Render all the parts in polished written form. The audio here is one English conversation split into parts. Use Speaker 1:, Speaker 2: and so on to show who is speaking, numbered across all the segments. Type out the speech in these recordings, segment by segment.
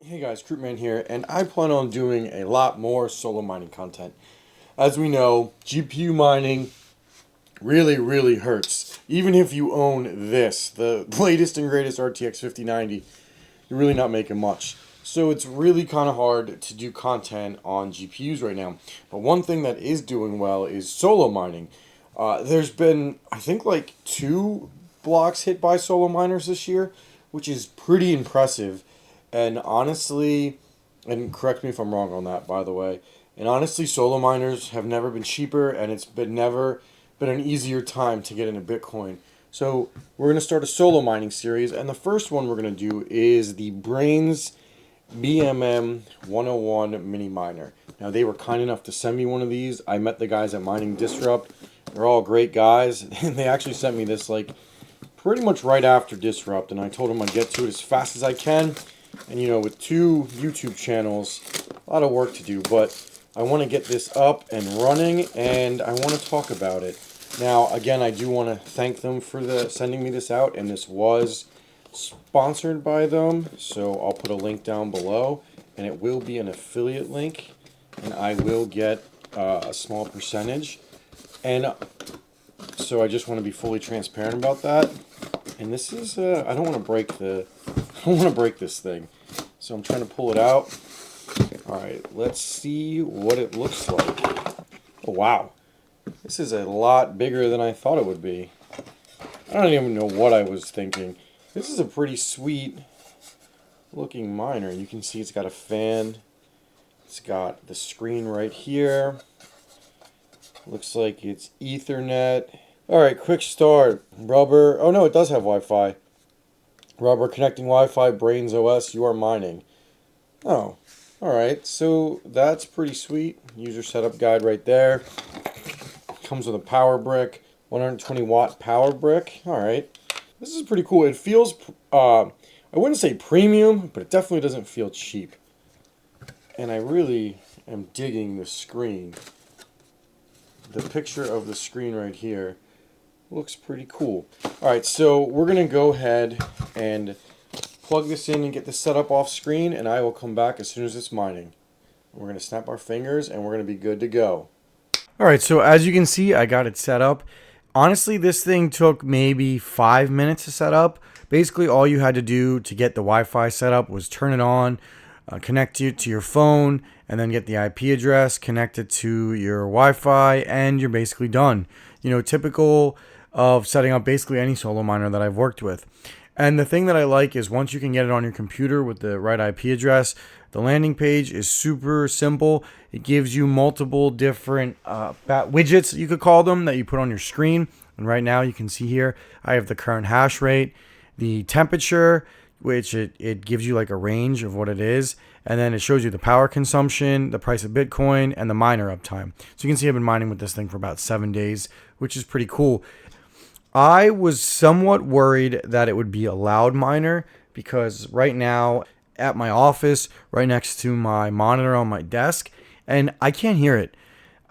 Speaker 1: Hey guys, Crootman here, and I plan on doing a lot more solo mining content. As we know, GPU mining really, really hurts. Even if you own this, the latest and greatest RTX 5090, you're really not making much. So it's really kind of hard to do content on GPUs right now. But one thing that is doing well is solo mining. There's been, I think, like 2 blocks hit by solo miners this year, which is pretty impressive. And honestly, and correct me if I'm wrong on that, by the way. And honestly, solo miners have never been cheaper, and it's been never been an easier time to get into Bitcoin. So we're gonna start a solo mining series, and the first one we're gonna do is the Brains BMM 101 mini miner. Now they were kind enough to send me one of these. I met the guys at Mining Disrupt. They're all great guys, and they actually sent me this like pretty much right after Disrupt, and I told them I'd get to it as fast as I can. And you know, with 2 YouTube channels, a lot of work to do, but I want to get this up and running, and I want to talk about it. Now, again, I do want to thank them for sending me this out, and this was sponsored by them, so I'll put a link down below, and it will be an affiliate link, and I will get a small percentage. And so I just want to be fully transparent about that. And this is, I don't want to break I don't want to break this thing. So I'm trying to pull it out. Alright, let's see what it looks like. Oh, wow. This is a lot bigger than I thought it would be. I don't even know what I was thinking. This is a pretty sweet looking miner. You can see it's got a fan. It's got the screen right here. Looks like it's Ethernet. Alright, quick start. Rubber. Oh no, it does have Wi-Fi. Rubber connecting Wi-Fi, Brains OS, you are mining. Oh, alright, so that's pretty sweet. User setup guide right there. Comes with a power brick, 120 watt power brick. Alright, this is pretty cool. It feels, I wouldn't say premium, but it definitely doesn't feel cheap. And I really am digging the screen. The picture of the screen right here looks pretty cool. Alright, so we're going to go ahead and plug this in and get this set up off screen, and I will come back as soon as it's mining. We're going to snap our fingers, and we're going to be good to go. Alright, so as you can see, I got it set up. Honestly, this thing took maybe 5 minutes to set up. Basically, all you had to do to get the Wi-Fi set up was turn it on, connect it to your phone, and then get the IP address, connect it to your Wi-Fi, and you're basically done. You know, typical of setting up basically any solo miner that I've worked with. And the thing that I like is once you can get it on your computer with the right IP address, the landing page is super simple. It gives you multiple different widgets, you could call them, that you put on your screen. And right now you can see here, I have the current hash rate, the temperature, which it gives you like a range of what it is. And then it shows you the power consumption, the price of Bitcoin, and the miner uptime. So you can see I've been mining with this thing for about 7 days, which is pretty cool. I was somewhat worried that it would be a loud miner because right now at my office, right next to my monitor on my desk, and I can't hear it.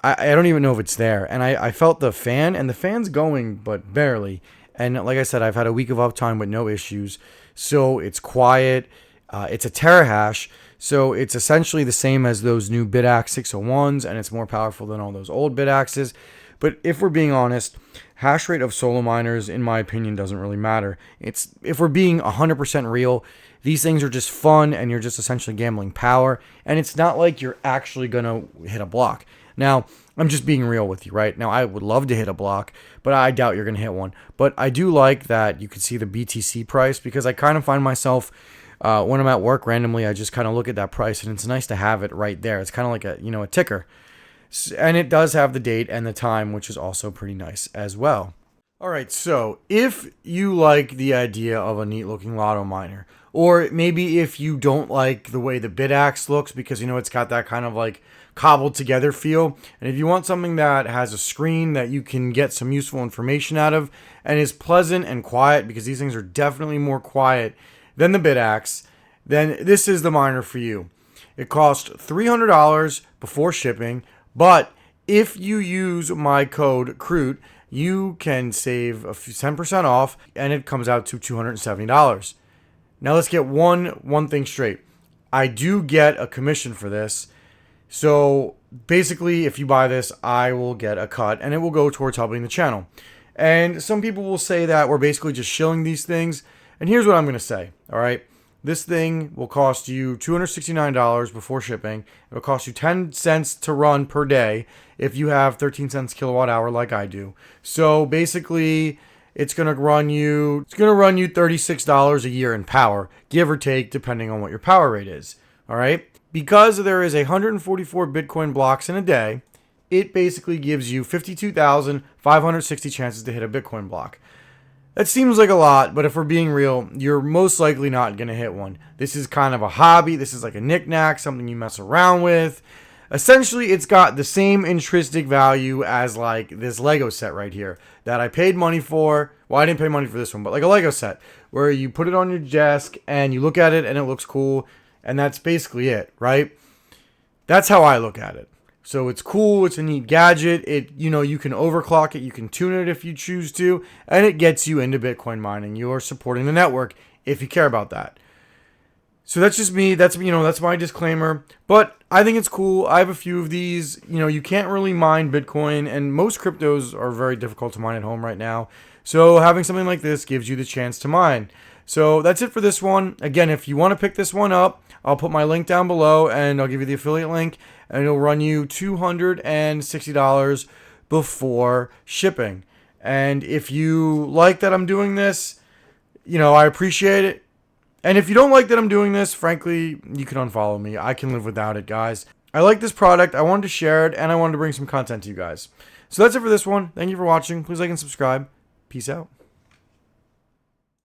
Speaker 1: I don't even know if it's there. And I felt the fan, and the fan's going, but barely. And like I said, I've had a week of uptime with no issues. So it's quiet. It's a terahash. So it's essentially the same as those new BitAxe 601s, and it's more powerful than all those old BitAxes. But if we're being honest, hash rate of solo miners, in my opinion, doesn't really matter. If we're being 100% real, these things are just fun, and you're just essentially gambling power. And it's not like you're actually going to hit a block. Now, I'm just being real with you, right? Now, I would love to hit a block, but I doubt you're going to hit one. But I do like that you can see the BTC price, because I kind of find myself, when I'm at work randomly, I just kind of look at that price, and it's nice to have it right there. It's kind of like a ticker. And it does have the date and the time, which is also pretty nice as well. Alright, so if you like the idea of a neat looking lotto miner, or maybe if you don't like the way the BitAxe looks because it's got that kind of like cobbled together feel, and if you want something that has a screen that you can get some useful information out of and is pleasant and quiet, because these things are definitely more quiet than the BitAxe, then this is the miner for you. It costs $300 before shipping. But if you use my code CROOT, you can save 10% off, and it comes out to $270. Now let's get one thing straight. I do get a commission for this. So basically, if you buy this, I will get a cut and it will go towards helping the channel. And some people will say that we're basically just shilling these things. And here's what I'm going to say. All right. This thing will cost you $269 before shipping. It will cost you 10 cents to run per day if you have 13 cents kilowatt hour like I do. So basically, it's going to run you $36 a year in power, give or take, depending on what your power rate is. All right? Because there is 144 Bitcoin blocks in a day, it basically gives you 52,560 chances to hit a Bitcoin block. That seems like a lot, but if we're being real, you're most likely not going to hit one. This is kind of a hobby. This is like a knick-knack, something you mess around with. Essentially, it's got the same intrinsic value as like this Lego set right here that I paid money for. Well, I didn't pay money for this one, but like a Lego set where you put it on your desk and you look at it and it looks cool. And that's basically it, right? That's how I look at it. So it's cool. It's a neat gadget. You can overclock it. You can tune it if you choose to. And it gets you into Bitcoin mining. You're supporting the network if you care about that. So that's just me. That's my disclaimer. But I think it's cool. I have a few of these. You can't really mine Bitcoin. And most cryptos are very difficult to mine at home right now. So having something like this gives you the chance to mine. So that's it for this one. Again, if you want to pick this one up, I'll put my link down below and I'll give you the affiliate link and it'll run you $260 before shipping. And if you like that I'm doing this, I appreciate it. And if you don't like that I'm doing this, frankly, you can unfollow me. I can live without it, guys. I like this product. I wanted to share it and I wanted to bring some content to you guys. So that's it for this one. Thank you for watching. Please like and subscribe. Peace out.